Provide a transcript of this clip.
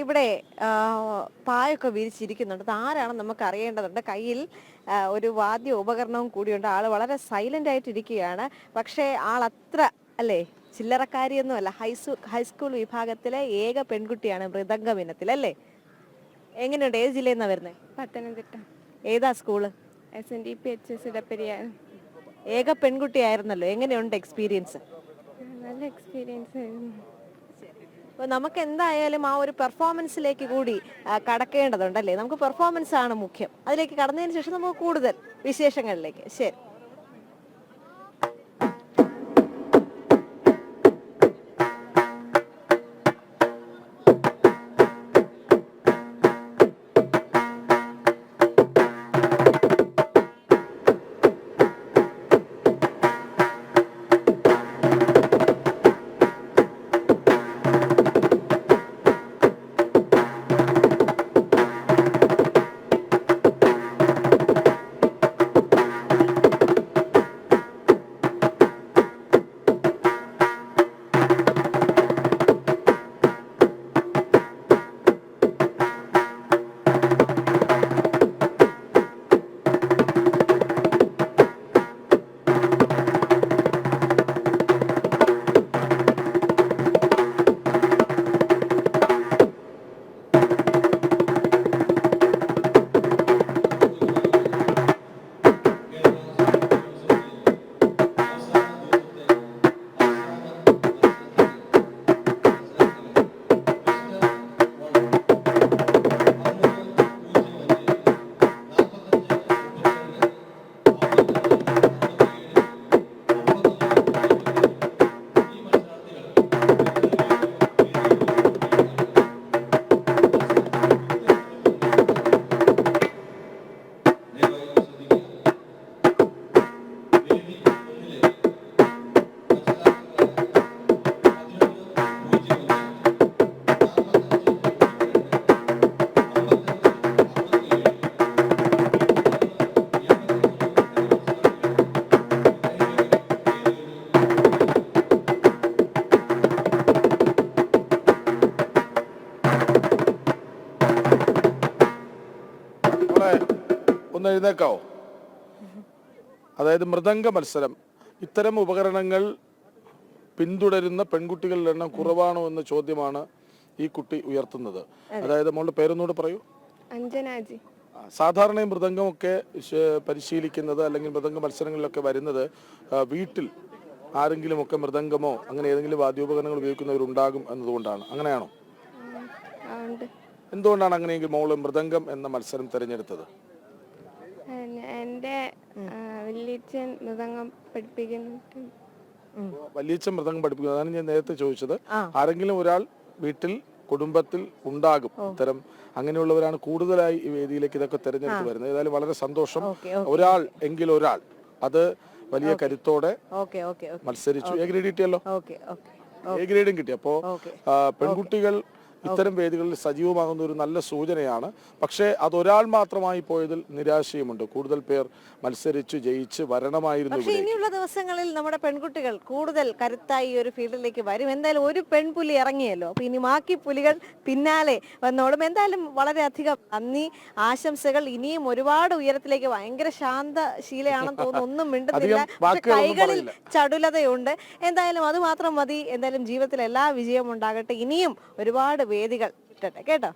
ഇവിടെ പായൊക്കെ വിരിച്ചിരിക്കുന്നുണ്ട്. ആരാണെന്ന് നമുക്ക് അറിയേണ്ടതുണ്ട്. കയ്യിൽ ഒരു വാദ്യ ഉപകരണവും കൂടിയുണ്ട്. ആള് വളരെ സൈലന്റ് ആയിട്ടിരിക്കുകയാണ്. പക്ഷേ ആളത്ര അല്ലേ ചില്ലറക്കാരിയൊന്നുമല്ല. ഹൈസ്കൂൾ വിഭാഗത്തിലെ ഏക പെൺകുട്ടിയാണ് മൃദംഗം ഇനത്തിൽ അല്ലേ. എങ്ങനെയുണ്ട്? ഏത് ജില്ലയിൽ നിന്നാണ് വരുന്നത്? പത്തനംതിട്ട. ഏതാ സ്കൂള്? SNDPHS ഇടപ്പരിയാണ്. ഏക പെൺകുട്ടിയായിരുന്നല്ലോ, എങ്ങനെയുണ്ട് എക്സ്പീരിയൻസ്? നല്ല എക്സ്പീരിയൻസ് ആയിരുന്നു. അപ്പോൾ നമുക്ക് എന്തായാലും ആ ഒരു പെർഫോമൻസിലേക്ക് കൂടി കടക്കേണ്ടതുണ്ടല്ലേ. നമുക്ക് പെർഫോമൻസ് ആണ് മുഖ്യം. അതിലേക്ക് കടന്നതിന് ശേഷം നമുക്ക് കൂടുതൽ വിശേഷങ്ങളിലേക്ക്. ശരി. ഒന്ന് എഴുന്നേക്കാവോ? അതായത് മൃദംഗ മത്സരം, ഇത്തരം ഉപകരണങ്ങൾ പിന്തുടരുന്ന പെൺകുട്ടികളുടെ എണ്ണം കുറവാണോ എന്ന ചോദ്യമാണ് ഈ കുട്ടി ഉയർത്തുന്നത്. അതായത് മോളുടെ പേരൊന്നുകൂടെ പറയൂ. അഞ്ജനാജി. സാധാരണ മൃദംഗമൊക്കെ പരിശീലിക്കുന്നത് അല്ലെങ്കിൽ മൃദംഗ മത്സരങ്ങളിലൊക്കെ വരുന്നത് വീട്ടിൽ ആരെങ്കിലുമൊക്കെ മൃദംഗമോ അങ്ങനെ ഏതെങ്കിലും വാദ്യോപകരണങ്ങൾ ഉപയോഗിക്കുന്നവരുണ്ടാകും എന്നതുകൊണ്ടാണ്. അങ്ങനെയാണോ? എന്തുകൊണ്ടാണ് അങ്ങനെയെങ്കിൽ മോള് മൃദംഗം എന്ന മത്സരം തിരഞ്ഞെടുത്തത്? എന്റെ വല്യച്ഛൻ മൃദംഗം പഠിപ്പിക്കുന്നുണ്ട്. വല്യച്ഛൻ മൃദംഗം പഠിപ്പിക്കുന്നു. അതാണ് ഞാൻ നേരത്തെ ചോദിച്ചത്. ആരെങ്കിലും ഒരാൾ വീട്ടിൽ കുടുംബത്തിൽ ഉണ്ടാകും. ഇത്തരം അങ്ങനെയുള്ളവരാണ് കൂടുതലായി ഈ വേദിയിലേക്ക് ഇതൊക്കെ തിരഞ്ഞെടുത്ത് വരുന്നത്. ഏതായാലും വളരെ സന്തോഷം. ഒരാൾ എങ്കിൽ ഒരാൾ അത് വലിയ കരുത്തോടെ മത്സരിച്ചു. എ ഗ്രേഡ് കിട്ടിയല്ലോ. എ ഗ്രേഡും കിട്ടി. അപ്പോ പെൺകുട്ടികൾ ഇത്തരം വേദികളിൽ സജീവമാകുന്ന ഒരു നല്ല സൂചനയാണ്. പക്ഷേ അതൊരാൾ മാത്രമായി പോയതിൽ നിരാശയുമുണ്ട്. കൂടുതൽ പേർ മത്സരിച്ച് ജയിച്ച് വരണമായിരുന്നു. പക്ഷേ ഇനിയുള്ള ദിവസങ്ങളിൽ നമ്മുടെ പെൺകുട്ടികൾ കൂടുതൽ കരുത്തായി ഈ ഒരു ഫീൽഡിലേക്ക് വരും. എന്തായാലും ഒരു പെൺപുലി ഇറങ്ങിയല്ലോ, അപ്പൊ ഇനി ബാക്കി പുലികൾ പിന്നാലെ വന്നോളും. എന്തായാലും വളരെയധികം നന്ദി, ആശംസകൾ. ഇനിയും ഒരുപാട് ഉയരത്തിലേക്ക്. ഭയങ്കര ശാന്തശീലയാണെന്ന് തോന്നുന്നു, ഒന്നും മിണ്ടുന്നില്ല, പക്ഷെ കൈകളിൽ ചടുലതയുണ്ട്. എന്തായാലും അത് മാത്രം മതി. എന്തായാലും ജീവിതത്തിൽ എല്ലാ വിജയവും ഉണ്ടാകട്ടെ. ഇനിയും ഒരുപാട് വേദികൾ കിട്ടട്ടെ കേട്ടോ.